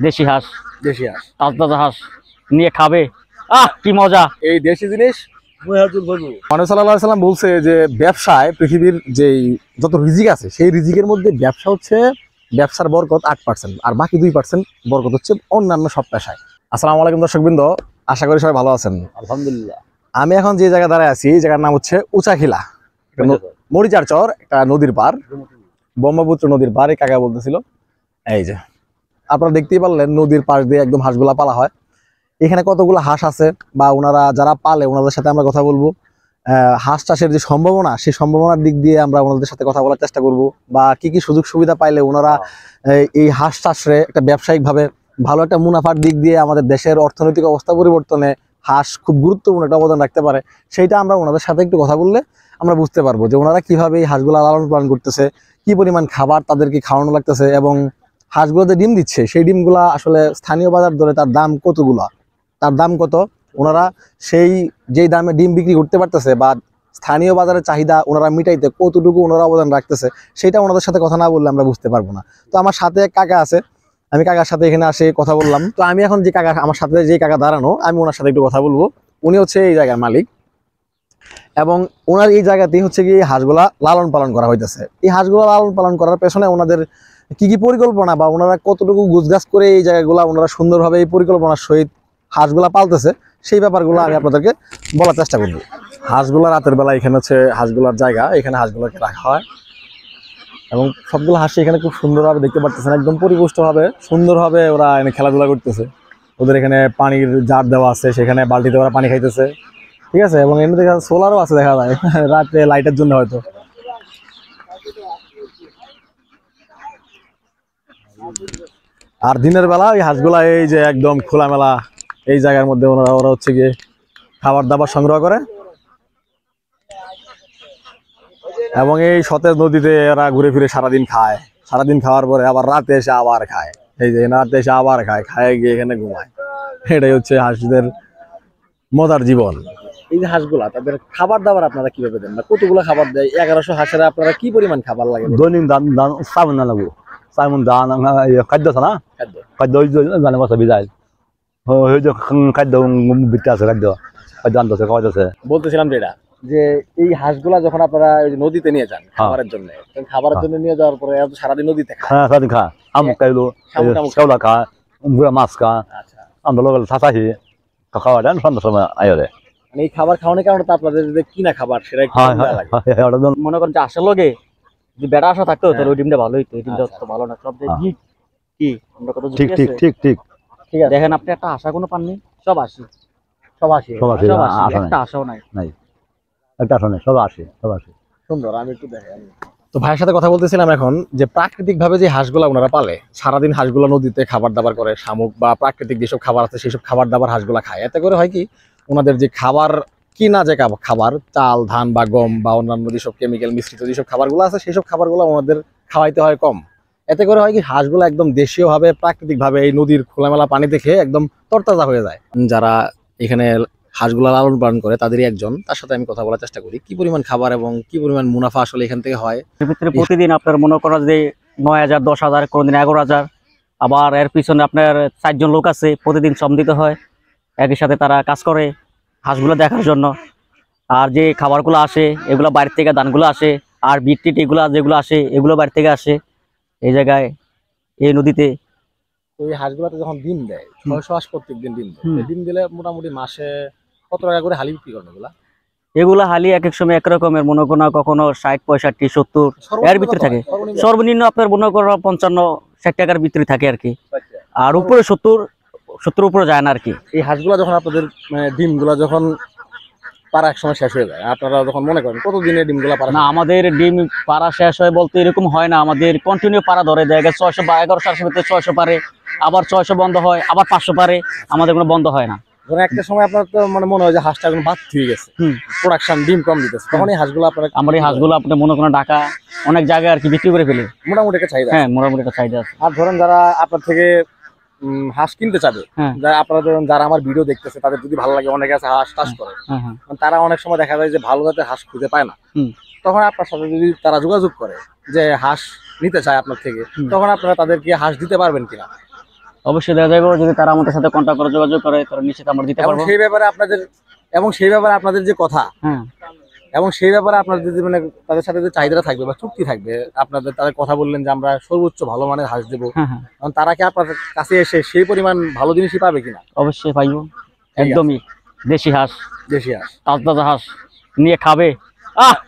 দেশি হাঁস, দেশি হাঁস, তাজা হাঁস নিয়ে খাবে, কি মজা। এই দেশি জিনিস। মানুষ সাল্লাল্লাহু আলাইহি সাল্লাম বলছে যে ব্যবসায় পৃথিবীর যে যত রিজিক আছে সেই রিজিকের মধ্যে ব্যবসা হচ্ছে, ব্যবসার বরকত 8%, আর বাকি 2% বরকত হচ্ছে অন্যান্য সব পেশায়। আসসালামু আলাইকুম দর্শকবৃন্দ, আশা করি সবাই ভালো আছেন। আলহামদুলিল্লাহ। আমি এখন যে জায়গায় দাঁড়ায় আছি, এই জায়গার নাম হচ্ছে উচাখিলা, মরিচার চর, একটা নদীর পার, ব্রহ্মপুত্র নদীর পার। এই কাকা বলতেছিল, এই যে আপনারা দেখতেই পারলেন নদীর পাশ দিয়ে একদম হাঁসগুলা পালা হয়। এখানে কতগুলো হাঁস আছে বা ওনারা যারা পালে ওনাদের সাথে আমরা কথা বলবো। হাঁস চাষের যে সম্ভাবনা, সেই সম্ভাবনার দিক দিয়ে আমরা ওনাদের সাথে কথা বলার চেষ্টা করব, বা কি কি সুযোগ সুবিধা পাইলে ওনারা এই হাঁস চাষে একটা ব্যবসায়িকভাবে ভালো একটা মুনাফার দিক দিয়ে আমাদের দেশের অর্থনৈতিক অবস্থা পরিবর্তনে হাঁস খুব গুরুত্বপূর্ণ একটা অবদান রাখতে পারে। সেইটা আমরা ওনাদের সাথে একটু কথা বললে আমরা বুঝতে পারবো যে ওনারা কিভাবে এই হাঁসগুলা লালন পালন করতেছে, কি পরিমাণ খাবার তাদেরকে খাওয়ানো লাগতেছে, এবং হাঁসগুলো যে ডিম দিচ্ছে সেই ডিমগুলা আসলে স্থানীয় বাজার দরে তার দাম কতগুলা, তার দাম কত, ওনারা সেই যেই দামে ডিম বিক্রি করতে পারতেছে বা স্থানীয় বাজারের চাহিদা ওনারা মিটাইতে কতটুকু ওনারা অবদান রাখতেছে, সেটা ওনাদের সাথে কথা না বললে আমরা বুঝতে পারবো না। তো আমার সাথে এক কাকা আছে, আমি কাকার সাথে এখানে আসে কথা বললাম। তো আমি এখন যে কাকা আমার সাথে যে কাকা দাঁড়ানো, আমি ওনার সাথে একটু কথা বলবো। উনি হচ্ছে এই জায়গার মালিক, এবং ওনার এই জায়গাতেই হচ্ছে কি হাঁসগুলা লালন পালন করা হইতেছে। এই হাঁসগুলা লালন পালন করার পেছনে ওনাদের কি কি পরিকল্পনা বা ওনারা কতটুকু গুছগাছ করে এই জায়গাগুলা ওনারা সুন্দরভাবে এই পরিকল্পনার সহিত হাঁসগুলা পালতেছে, সেই ব্যাপারগুলো আমি আপনাদেরকে বলার চেষ্টা করব। হাঁসগুলা রাতের বেলা এখানে হচ্ছে হাঁসগুলার জায়গা, এখানে হাঁসগুলোকে রাখা হয়, এবং সবগুলো হাঁস এখানে খুব সুন্দরভাবে দেখতে পারতেছেন, একদম পরিপুষ্টভাবে সুন্দরভাবে ওরা এখানে খেলাধুলা করতেছে। ওদের এখানে পানির জার দেওয়া আছে, সেখানে বালতিতে ওরা পানি খাইতেছে, ঠিক আছে। এবং এমনি দেখা সোলারও আছে, দেখা যায় রাতে লাইটের জন্য হয়তো। আর দিনের বেলা ওই হাঁসগুলা এই যে একদম খোলামেলা এই জায়গার মধ্যে ওরা হচ্ছে গিয়ে খাবার দাবার সংগ্রহ করে, এবং এই সতেজ নদীতে ওরা ঘুরে ফিরে সারাদিন খায়। সারাদিন খাওয়ার পরে আবার রাতে এসে আবার খায়, এই যে রাতে এসে আবার খায় গিয়ে এখানে ঘুমায়। এটাই হচ্ছে হাঁসদের মজার জীবন। এই যে হাঁসগুলা, তাদের খাবার দাবার আপনারা কিভাবে দেন, কতগুলো খাবার দেয়? 1100 হাঁসের আপনারা কি পরিমাণ খাবার লাগে? দৈনিক দান চাউল না লাগবো, চাউল দান খাদ্য আছে না, খাদ্য জানে মাছ বিজায় খাদ্য বিতে আছে, খাদ্য আনতেছে খাওয়াইতেছে। বলতেছিলাম যেটা, যে এই হাঁসগুলা যখন আপনারা নদীতে নিয়ে যান খাবারের জন্য, খাবারের জন্য নিয়ে যাওয়ার পরে সারাদিন নদীতে হ্যাঁ সারাদিন খা, আমুক খাইলো, শেওলা খা, বুড়া মাছ খা, আমরা লোক থাকি খাওয়া দেন সন্ধ্যার সময় আয়রে। এই খাবার খাওয়ানোর কারণে তো আপনাদের যে কিনা খাবার সেটা মনে করেন যে আসার লগে যে বেড়া আসা থাকতো, তোর ওই ডিমটা ভালো হইতো, এই ডিমটা তো ভালো না। সব কি আমরা কত ঠিক ঠিক ঠিক ঠিক ঠিক আছে। দেখেন আপনি একটা আশা কোনো পাননি, সব আসি একটা আশাও নাই। একটা আসে সব আসে, সব আসে। সুন্দর। আমি একটু দেখাই। তো ভাইয়ের সাথে কথা বলতেছিলাম এখন, যে প্রাকৃতিক ভাবে যে হাঁসগুলা ওনারা পালে, সারাদিন হাঁসগুলা নদীতে খাবার দাবার করে, শামুক বা প্রাকৃতিক যেসব খাবার আছে সেই সব খাবার দাবার হাঁসগুলা খায়। এতে করে হয় কি, ওনাদের যে খাবার কিনা যে খাবার, চাল ধান বা গম বা অন্যান্য যেসব কেমিক্যাল মিশ্রিত যেসব খাবারগুলো আছে সেই সব খাবারগুলো ওনাদের খাওয়াইতে হয় কম। এতে করে হয় কি, হাঁসগুলো একদম দেশীয় ভাবে প্রাকৃতিক ভাবে এই নদীর খোলামেলা পানিতে খেয়ে একদম তরতাজা হয়ে যায়। যারা এখানে হাঁসগুলা লালন পালন করে তাদেরই একজন, তার সাথে আমি কথা বলার চেষ্টা করি কি পরিমাণ খাবার এবং কি পরিমাণ মুনাফা আসলে এখান থেকে হয়। প্রতিদিন আপনার মনে করা যে 9000, 10,000, কোনদিন 11,000, আবার এর পিছনে আপনার 4 জন লোক আছে, প্রতিদিন শ্রম দিতে হয়, একই সাথে তারা কাজ করে হাঁসগুলো দেখার জন্য। আর যে খাবারগুলো আসে এগুলো বাইরে থেকে, ধানগুলো আসে, আর বিট টিট এগুলো যেগুলো আসে এগুলো বাইরে থেকে আসে এই জায়গায়, এই নদীতে। ওই হাঁসগুলাতে যখন ডিম দেয়, 600 হাঁস প্রত্যেকদিন ডিম দেয়। ডিম দিলে মোটামুটি মাসে কত টাকা করে হালি বিক্রি করেন এগুলা? এগুলা হালি এক এক সময় এক রকমের, মনে করো কখনো 60, 65, 70 এর ভিতরে থাকে। সর্বনিম্ন আপনার মনে করো 55-60 টাকার ভিতরে থাকে আর কি, আর উপরে 70 উপরে যায় না আর কি। এই হাঁসগুলা যখন আপনাদের ডিমগুলা যখন পারা এক সময় শেষ হয়ে যায়, আপনারা যখন মনে করেন কতদিনে ডিমগুলা পারা? না, আমাদের ডিম পারা শেষ হয় বলতে এরকম হয় না, আমাদের কন্টিনিউ পারা ধরে দেয়। 600 বা 1100 ভিতরে 600 পারে, আবার 600 বন্ধ হয়, আবার 500 পারে, আমাদের কোনো বন্ধ হয় না। ধরেন একটা সময় আপনার তো মনে হয় যে হাঁসটা এখন বাদ হয়ে গেছে, প্রোডাকশন ডিম কম দিতেছে, তখন এই হাঁসগুলো আপনারা, আমার এই হাঁসগুলো আপনি মনে করেন ঢাকা অনেক জায়গায় আর কি বিক্রি করে ফেলে, মোটামুটি একটা চাহিদা। হ্যাঁ, মোটামুটি একটা চাহিদা আছে। আর ধরেন যারা আপনার থেকে হাঁস কিনতে চাবে, আপনারা ধরেন যারা আমার ভিডিও দেখতেছে তাদের যদি ভালো লাগে, অনেকে আছে হাঁস চাষ করে, তারা অনেক সময় দেখা যায় যে ভালো জাতের হাঁস খুঁজে পায় না, তখন আপনার সাথে যদি তারা যোগাযোগ করে যে হাঁস নিতে চায় আপনার থেকে, তখন আপনারা তাদেরকে হাঁস দিতে পারবেন কিনা? অবশ্যই দেওয়া যাবে, যদি তারা আমাদের সাথে কন্ট্যাক্ট করে যোগাযোগ করে তাহলে নিশ্চিত আমরা দিতে এবং পারবো। সেই ব্যাপারে আপনাদের যে কথা, হ্যাঁ এবং সেই ব্যাপারে আপনাদের যে মানে তাদের সাথে যে চাহিদা থাকবে বা চুক্তি থাকবে, আপনাদের তাদের কথা বললেন যে আমরা সর্বোচ্চ ভালো মানের হাঁস দেবো, হ্যাঁ হ্যাঁ কারণ তারা কি আপনাদের কাছে এসে সেই পরিমাণ ভালো জিনিসই পাবে কিনা? অবশ্যই পাইবো, একদমই দেশি হাঁস, দেশি হাঁস তাজা হাঁস নিয়ে খাবে,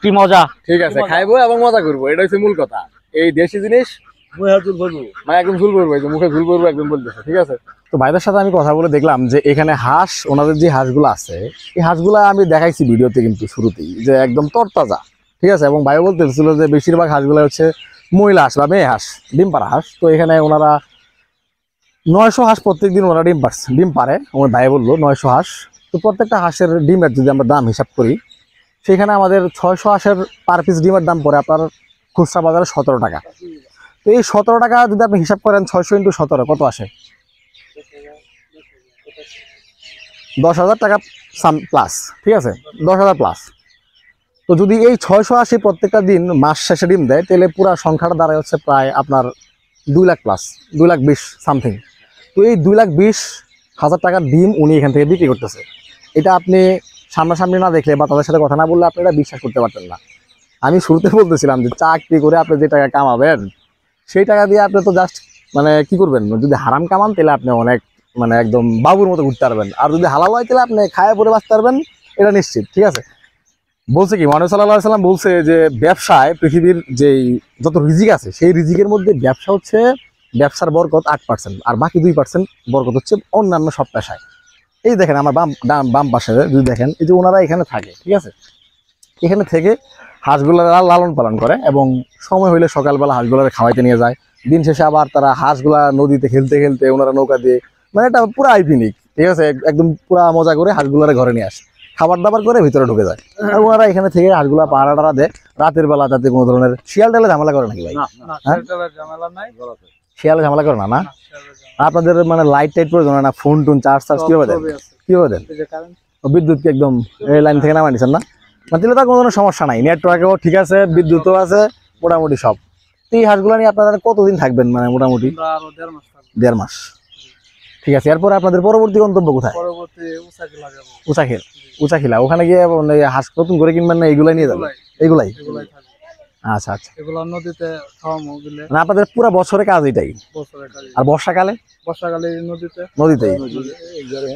কি মজা। ঠিক আছে, খাইবো এবং মজা করবো, এটা হচ্ছে মূল কথা। এই দেশি জিনিস মানে একদম ঝুল করবো, এই যে মুখে ঝুল করবো একদম বলতেছে। ঠিক আছে, তো ভাইদের সাথে আমি কথা বলে দেখলাম যে এখানে হাঁস, ওনাদের যে হাঁসগুলো আছে এই হাঁসগুলো আমি দেখাইছি ভিডিওতে কিন্তু শুরুতেই, যে একদম তরতাজা। ঠিক আছে, এবং ভাই বলতেছিল যে বেশিরভাগ হাঁসগুলো হচ্ছে মহিলা হাঁস বা মেয়ে হাঁস, ডিম পাড়া হাঁস। তো এখানে ওনারা 900 হাঁস প্রত্যেকদিন ওনারা ডিম পারে। আমার ভাই বললো 900 হাঁস। তো প্রত্যেকটা হাঁসের ডিমের যদি আমরা দাম হিসাব করি, সেখানে আমাদের 600 হাঁসের পার পিস ডিমের দাম পড়ে আপনার খুচরা বাজারে 17 টাকা। তো এই 17 টাকা যদি আপনি হিসাব করেন 600 × 17 কত আসে? 10,000 টাকা প্লাস। ঠিক আছে, 10,000 প্লাস। তো যদি এই 680 প্রত্যেকটা দিন মাস শেষে ডিম দেয়, তাহলে পুরো সংখ্যাটা দাঁড়ায় হচ্ছে প্রায় আপনার 2 লাখ প্লাস, 2,20,000 সামথিং। তো এই 2,20,000 টাকার ডিম উনি এখান থেকে বিক্রি করতেছে। এটা আপনি সামনাসামনি না দেখলে বা তাদের সাথে কথা না বললে আপনারা বিশ্বাস করতে পারতেন না। আমি শুরুতে বলতেছিলাম যে চাকরি করে আপনি যে টাকা কামাবেন, সেই টাকা দিয়ে আপনি তো জাস্ট মানে কি করবেন, যদি হারাম কামান তাহলে আপনি অনেক মানে একদম বাবুর মতো ঘুরতে পারবেন, আর যদি হালাল হয় তাহলে আপনি খায়া পরে বাঁচতে পারবেন, এটা নিশ্চিত। ঠিক আছে, বলছে কি মহানবী সাল্লাল্লাহু আলাইহি ওয়াসাল্লাম বলছে যে ব্যবসায় পৃথিবীর যেই যত রিজিক আছে সেই রিজিকের মধ্যে ব্যবসা হচ্ছে, ব্যবসার বরকত 8%, আর বাকি 2% বরকত হচ্ছে অন্যান্য সব পেশায়। এই দেখেন আমার বাম পাশে যদি দেখেন, এই যে ওনারা এখানে থাকে। ঠিক আছে, এখানে থেকে হাঁসগুলো লালন পালন করে এবং সময় হইলে সকালবেলা হাঁসগুলো খাওয়াইতে নিয়ে যায়। দিন শেষে আবার তারা হাঁসগুলা নদীতে খেলতে খেলতে ওনারা নৌকা দিয়ে, মানে এটা পুরো আইপিনিক। ঠিক আছে, একদম পুরা মজা করে হাঁসগুলারে ঘরে নিয়ে আসে, খাবার দাবার করে ভিতরে ঢুকে যায়। আর ওনারা এখানে থেকে হাঁসগুলা পাহারা টাড়া দেয় রাতের বেলা, যাতে কোনো ধরনের শিয়াল টালে ঝামেলা করে নাকি ভাই? শিয়ালে ঝামেলা করে না? না আপনাদের মানে লাইট টাইট প্রয়োজন হয় না? ফোন টোন চার্জ কিভাবে দেন? কিভাবে দেন? বিদ্যুৎ কি একদম এই লাইন থেকে নামাই নিছেন না? মানে তাহলে তার কোনো ধরনের সমস্যা নাই, নেটওয়ার্কও ঠিক আছে, বিদ্যুৎও আছে, মোটামুটি সব। তো এই হাঁসগুলো নিয়ে আপনারা কতদিন থাকবেন? মানে মোটামুটি 1.5 মাস। ঠিক আছে, এরপরে আপনাদের পরবর্তী গন্তব্য কোথায়? উচাখিলা। ওখানে গিয়ে হাঁস নতুন করে কিনবেন না, এইগুলাই নিয়ে যাবেন? এইগুলাই। আচ্ছা আচ্ছা, নদীতে মানে আপনাদের পুরো বছরে কাজ এটাই? আর বর্ষাকালে? নদীতেই।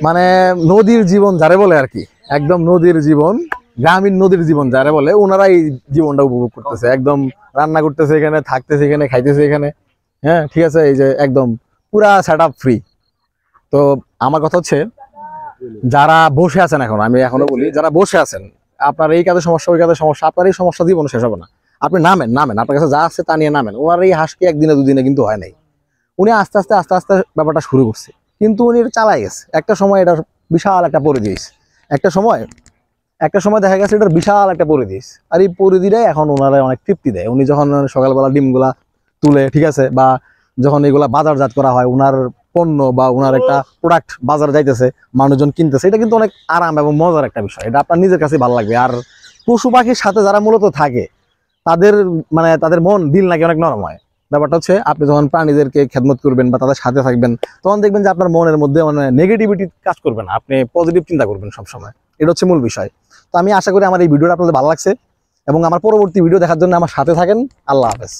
মানে নদীর জীবন যারে বলে আর কি, একদম নদীর জীবন, গ্রামীণ নদীর জীবন যারে বলে, ওনারা এই জীবনটা উপভোগ করতেছে, একদম রান্না করতেছে এখানে, থাকতেছে এখানে, খাইতেছে এখানে। হ্যাঁ ঠিক আছে, এই যে একদম পুরা সেট আপ ফ্রি। তো আমার কথা হচ্ছে, যারা বসে আছেন, এখন আমি এখনো বলি, যারা বসে আছেন, আপনার এই কাজের সমস্যা, ওই কাজের সমস্যা, আপনার এই সমস্যা জীবন শেষ হবে না। আপনি নামেন, আপনার কাছে যা আছে তা নিয়ে নামেন। ওনার এই হাঁসকে একদিনে দুদিনে কিন্তু হয় নাই, উনি আস্তে আস্তে আস্তে আস্তে ব্যাপারটা শুরু করছে, কিন্তু উনি চালাই গেছে। একটা সময় এটা বিশাল একটা পরিবেশ, একটা সময় দেখা গেছে এটার বিশাল একটা পরিবেশ, আর এই পরিধিটাই এখন ওনারা অনেক তৃপ্তি দেয়। উনি যখন সকালবেলা ডিমগুলা তুলে, ঠিক আছে, বা যখন এগুলা বাজারজাত করা হয়, ওনার পণ্য বা ওনার একটা প্রোডাক্ট বাজারে যাইতেছে, মানুষজন কিনতেছে, এটা কিন্তু অনেক আরাম এবং মজার একটা বিষয়। এটা আপনার নিজের কাছে ভালো লাগবে। আর পশু পাখির সাথে যারা মূলত থাকে, তাদের মানে তাদের মন দিল নাকি অনেক নরম হয়। ব্যাপারটা হচ্ছে, আপনি যখন প্রাণীদেরকে খেদমত করবেন বা তাদের সাথে থাকবেন, তখন দেখবেন যে আপনার মনের মধ্যে মানে নেগেটিভিটি কাজ করবে না, আপনি পজিটিভ চিন্তা করবেন সবসময়। এটা হচ্ছে মূল বিষয়। তো আমি আশা করি আমার এই ভিডিওটা আপনাদের ভালো লাগছে, এবং আমার পরবর্তী ভিডিও দেখার জন্য আমার সাথে থাকেন। আল্লাহ হাফেজ।